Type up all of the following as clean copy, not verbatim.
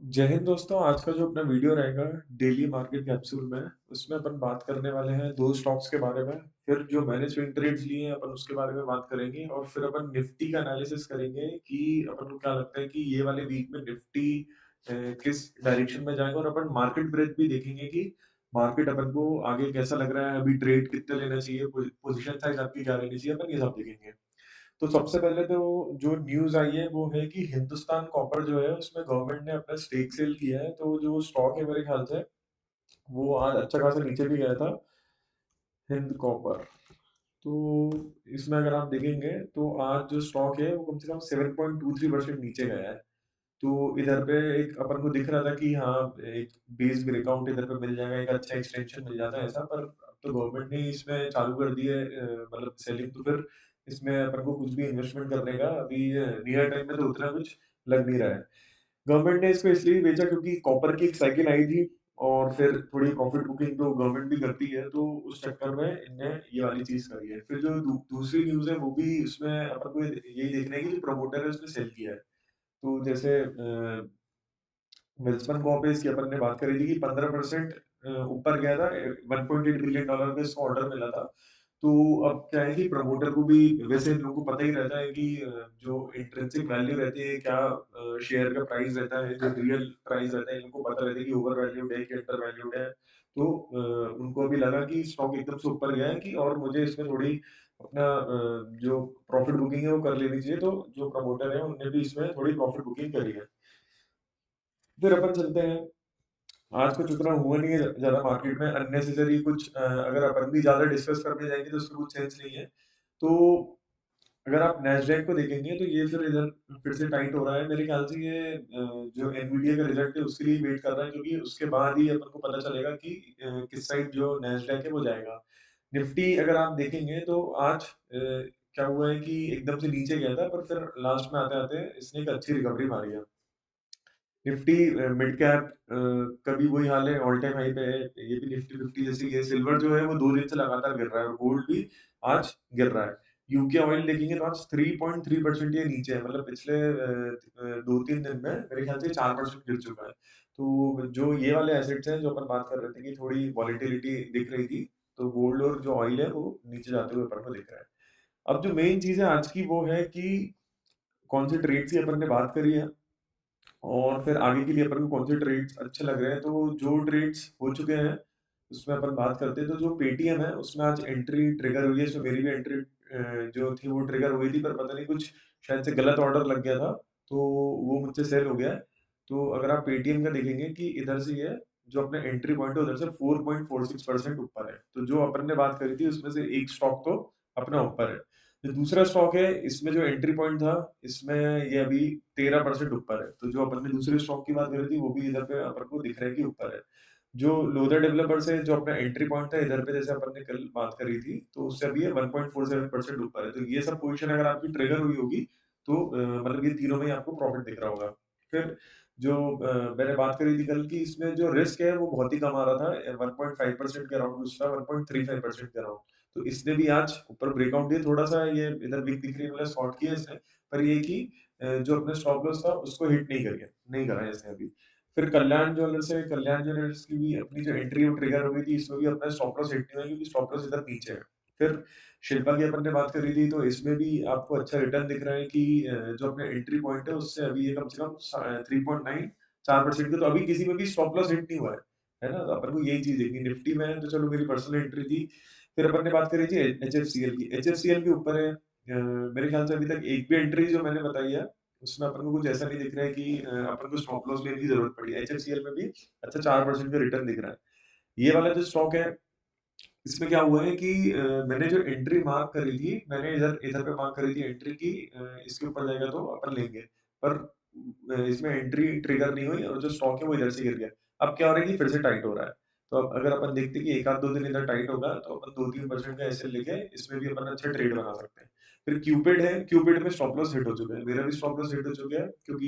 जय हिंद दोस्तों, आज का जो अपना वीडियो रहेगा डेली मार्केट कैप्सूल में, उसमें अपन बात करने वाले हैं 2 स्टॉक्स के बारे में। फिर जो मैंने स्विंग ट्रेड्स लिए हैं अपन उसके बारे में बात करेंगे और फिर अपन निफ्टी का एनालिसिस करेंगे कि अपन को क्या लगता है कि ये वाले वीक में निफ्टी किस डायरेक्शन में जाएगा और अपन मार्केट ब्रेथ भी देखेंगे कि मार्केट अपन को आगे कैसा लग रहा है, अभी ट्रेड कितने लेना चाहिए, पोजीशन साइज़ आपकी क्या रहनी चाहिए, अपन ये सब देखेंगे। तो सबसे पहले तो जो न्यूज़ आई है वो है कि हिंदुस्तान कॉपर जो है उसमें गवर्नमेंट ने अपना स्टेक सेल किया है। तो जो स्टॉक है मेरे ख्याल से वो आज अच्छा खासा नीचे भी गया था, हिंद कॉपर। तो इसमें अगर आप देखेंगे तो आज जो स्टॉक है वो कम से कम 7.23% नीचे गया है। तो इधर पे एक अपन को दिख रहा था कि हाँ, एक बेस ब्रेकआउट इधर पे मिल जाएगा, एक अच्छा एक्सटेंशन मिल जाता है ऐसा, पर अब तो गवर्नमेंट ने इसमें चालू कर दी है मतलब सेलिंग। तो फिर इसमें अपन को कुछ भी इन्वेस्टमेंट करने का अभी नियर टाइम में तो उतना कुछ लग नहीं रहा है। गवर्नमेंट ने इसको इसलिए बेचा क्योंकि कॉपर की एक साइकिल आई थी और फिर थोड़ी प्रॉफिट बुकिंग तो गवर्नमेंट भी करती है, तो उस चक्कर में इनने ये वाली चीज़ करी है। फिर जो दूसरी न्यूज़ है वो भी उसमें अपन को यही देखना है कि जो प्रमोटर है उसने सेल किया है। तो जैसे वेल्सपन कॉपीज की अपन ने बात करी थी कि 15% ऊपर गया था, $1.8 बिलियन का इसको ऑर्डर मिला था। तो अब क्या है कि प्रमोटर को भी वैसे इन लोगों को पता ही रहता है कि जो इंट्रिंसिक वैल्यू रहती है, क्या शेयर का प्राइस रहता है, जो रियल प्राइस रहता है, इनको पता रहता है कि ओवर वैल्यूड है कि अंडर वैल्यूड है। तो उनको अभी लगा कि स्टॉक एकदम से ऊपर गया है कि और मुझे इसमें थोड़ी अपना जो प्रॉफिट बुकिंग है वो कर लेनी चाहिए। तो जो प्रमोटर है उनने भी इसमें थोड़ी प्रॉफिट बुकिंग करी है। फिर अपन चलते हैं, आज कुछ उतना हुआ नहीं है ज़्यादा मार्केट में अननेसेसरी कुछ अगर अपन भी ज़्यादा डिस्कस करने जाएँगे तो उसमें कुछ सेंस नहीं है। तो अगर आप नैस्डैक को देखेंगे तो ये फिर इधर फिर से टाइट हो रहा है। मेरे ख्याल से ये जो एनवीडिया का रिज़ल्ट है उसके लिए वेट कर रहा है, क्योंकि उसके बाद ही अपन को पता चलेगा कि किस साइड जो नैस्डैक है वो जाएगा। निफ्टी अगर आप देखेंगे तो आज क्या हुआ है कि एकदम से नीचे गया था, पर फिर लास्ट में आते-आते इसने एक अच्छी रिकवरी मारी है। निफ्टी मिड कैप का भी वही हाल है, ऑल टाइम हाई पे है। ये भी निफ्टी 50 जैसी है। सिल्वर जो है वो 2 दिन से लगातार गिर रहा है और गोल्ड भी आज गिर रहा है। यूके ऑयल देखेंगे तो आज 3.3% ये नीचे है। मतलब पिछले 2-3 दिन में मेरे ख्याल से 4% गिर चुका है। तो जो ये वाले एसेट्स हैं जो अपन बात कर रहे थे कि थोड़ी वॉलेटिलिटी दिख रही थी, तो गोल्ड और जो ऑयल है वो नीचे जाते हुए अपन को दिख रहा है। अब जो मेन चीज़ है आज की वो है कि कौन से ट्रेड्स की अपन ने बात करी है और फिर आगे के लिए अपन को कौन से ट्रेड्स अच्छे लग रहे हैं। तो जो ट्रेड्स हो चुके हैं, उसमें अपन बात करते हैं। तो जो पेटीएम है, उसमें आज एंट्री ट्रिगर हुई है। इसमें मेरी भी एंट्री जो थी वो ट्रिगर हुई थी, पर पता नहीं कुछ शायद से गलत ऑर्डर लग गया था, तो वो मुझसे सेल हो गया है। तो अगर आप पेटीएम का देखेंगे कि इधर से ये जो अपना एंट्री पॉइंट है, उधर से 4.46% ऊपर है। तो जो अपन ने बात करी थी, उसमें से एक स्टॉक तो अपना ऊपर है। जो दूसरा स्टॉक है, इसमें जो एंट्री पॉइंट था, इसमें ये अभी 13% ऊपर है। तो जो अपन ने दूसरे स्टॉक की बात करी थी, वो भी इधर पे अपन को दिख रहा है कि ऊपर है। जो लोधर डेवलपर्स है, जो अपना एंट्री पॉइंट था इधर पे, जैसे अपन ने कल बात करी थी, तो उससे अभी ये 1.47% ऊपर है। तो ये सब पोज़ीशन अगर आपकी ट्रिगर हुई होगी, तो मतलब ये तीनों में ही आपको प्रॉफिट दिख रहा होगा। फिर जो मैंने बात करी थी कल की, इसमें जो रिस्क है वो बहुत ही कम आ रहा था, 1.5% के अराउंड, दूसरा 1.35% के अराउंड। तो इसने भी आज ऊपर ब्रेकआउट दिया, थोड़ा-सा ये इधर वीक दिख रही है, मतलब शॉर्ट किया इसने, पर ये है कि जो अपना स्टॉप लॉस था उसको हिट नहीं करा है इसने अभी। फिर कल्याण ज्वेलर्स की भी अपनी जो एंट्री वो ट्रिगर हो गई थी, इसमें भी अपना स्टॉप लॉस हिट नहीं हुआ क्योंकि स्टॉप लॉस इधर नीचे है। फिर शिल्पा की अपन ने बात करी थी, तो इसमें भी आपको अच्छा रिटर्न दिख रहा है कि जो अपना एंट्री पॉइंट है उससे अभी ये कम से कम 3.9 4% का, तो अभी किसी में भी स्टॉप लॉस हिट नहीं हुआ है ना? तो अपन को यही चीज़ देखनी है। निफ्टी में तो चलो मेरी पर्सनल एंट्री थी। फिर अपन ने बात करी थी एचएफसीएल की। एचएफसीएल के ऊपर है, मेरे ख्याल से अभी तक एक भी एंट्री जो मैंने बताई है, उसमें अपन को कुछ ऐसा नहीं दिख रहा है कि अपन को स्टॉप लॉस लेने की ज़रूरत पड़ी है। एचएफसीएल में भी अच्छा 4% का रिटर्न दिख रहा है। ये वाला जो स्टॉक है, इसमें क्या हुआ है कि मैंने जो एंट्री मार्क करी थी, मैंने इधर इधर पे मार्क करी थी एंट्री की, इसके ऊपर जाएगा तो अपन लेंगे। पर इसमें एंट्री ट्रिगर नहीं हुई और जो स्टॉक है वो इधर से गिर गया। अब क्या हो रहा है कि फिर से टाइट हो रहा है। तो अब अगर अपन देखते हैं कि 1 आध 2 दिन इधर टाइट होगा, तो अपन 2-3% का ऐसे लेके इसमें भी अपन अच्छा ट्रेड बना सकते हैं। फिर क्यूपिड है, क्यूपिड में स्टॉप लॉस हिट हो चुका है। मेरा भी स्टॉप लॉस हिट हो चुका है क्योंकि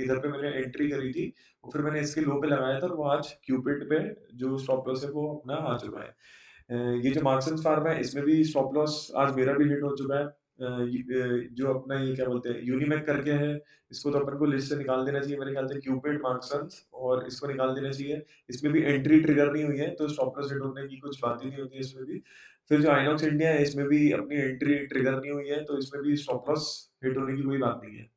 इधर पे मैंने एंट्री करी थी और फिर मैंने इसके लो पे लगाया था और वो आज क्यूपिड पे जो स्टॉप लॉस है वो अपना आ चुका है। ये जो मार्क्स एंड फार्मा है, इसमें भी स्टॉप लॉस आज मेरा भी हिट हो चुका है। जो अपना ये क्या बोलते हैं यूनिमेक करके है, इसको तो अपन को लिस्ट से निकाल देना चाहिए मेरे ख्याल से क्यूपिड, मार्क्सन्स और इसको निकाल देना चाहिए। इसमें भी एंट्री ट्रिगर नहीं हुई है, तो स्टॉप लॉस हिट होने की कुछ बात ही नहीं होती है इसमें भी। फिर जो आइनॉक्स इंडिया है, इसमें भी अपनी एंट्री ट्रिगर नहीं हुई है, तो इसमें भी स्टॉप लॉस हिट होने की कोई बात नहीं है।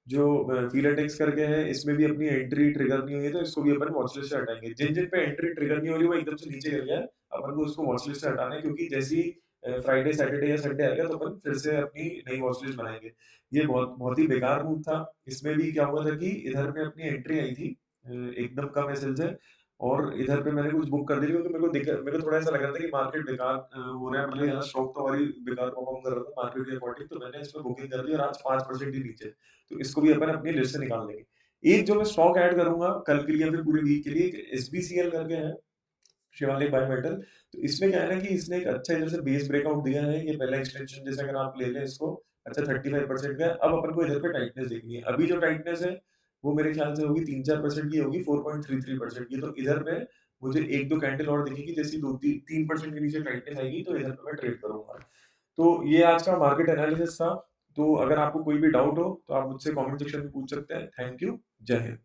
जो फीलाटेक्स करके है, इसमें भी अपनी एंट्री ट्रिगर नहीं हुई है, तो इसको भी अपन वॉच लिस्ट से हटाएँगे। जिन-जिन पे एंट्री ट्रिगर नहीं हो रही, वो एकदम से नीचे गिर गया है, अपन को उसको वॉच लिस्ट से हटाना है क्योंकि जैसे ही फ्राइडे, सैटरडे या संडे आएगा, तो अपन फिर से अपनी नई वॉच लिस्ट बनाएँगे। ये बहुत बहुत ही बेकार मूव था। इसमें भी क्या हुआ था कि इधर पे अपनी एंट्री आई थी एकदम कम एसएल से और इधर पे मैंने कुछ बुक कर दी थी क्योंकि मेरे को थोड़ा ऐसा लग रहा था कि मार्केट बेकार हो रहा है मतलब यहाँ स्टॉक तो और ही बेकार परफॉर्म कर रहा था मार्केट के अकॉर्डिंग तो मैंने इसमें बुकिंग कर दी और आज 5% ही नीचे। तो इसको भी अपन अपनी लिस्ट से निकाल देंगे। एक जो मैं स्टॉक ऐड करूँगा कल के लिए या फिर पूरे वीक के लिए एक एसबीसीएल करके है, शिवालिक बायोमेटल। तो इसमें क्या है ना कि इसने एक अच्छा इधर से बेस ब्रेकआउट दिया है, ये पहला एक्सटेंशन जैसे अगर आप ले लें इसको, अच्छा 35% का है। अब अपन को इधर पे टाइटनेस देखनी है। अभी जो टाइटनेस है, वो मेरे ख्याल से होगी 3-4% की होगी, 4.33% की। तो इधर पे मुझे 1-2 कैंडल और दिखेगी, जैसे 2-3 3% के नीचे टाइटनेस आएगी, तो इधर पे मैं ट्रेड करूँगा। तो ये आज का मार्केट एनालिसिस था। तो अगर आपको कोई भी डाउट हो, तो आप मुझसे कमेंट सेक्शन में पूछ सकते हैं। Thank you. जय हिंद।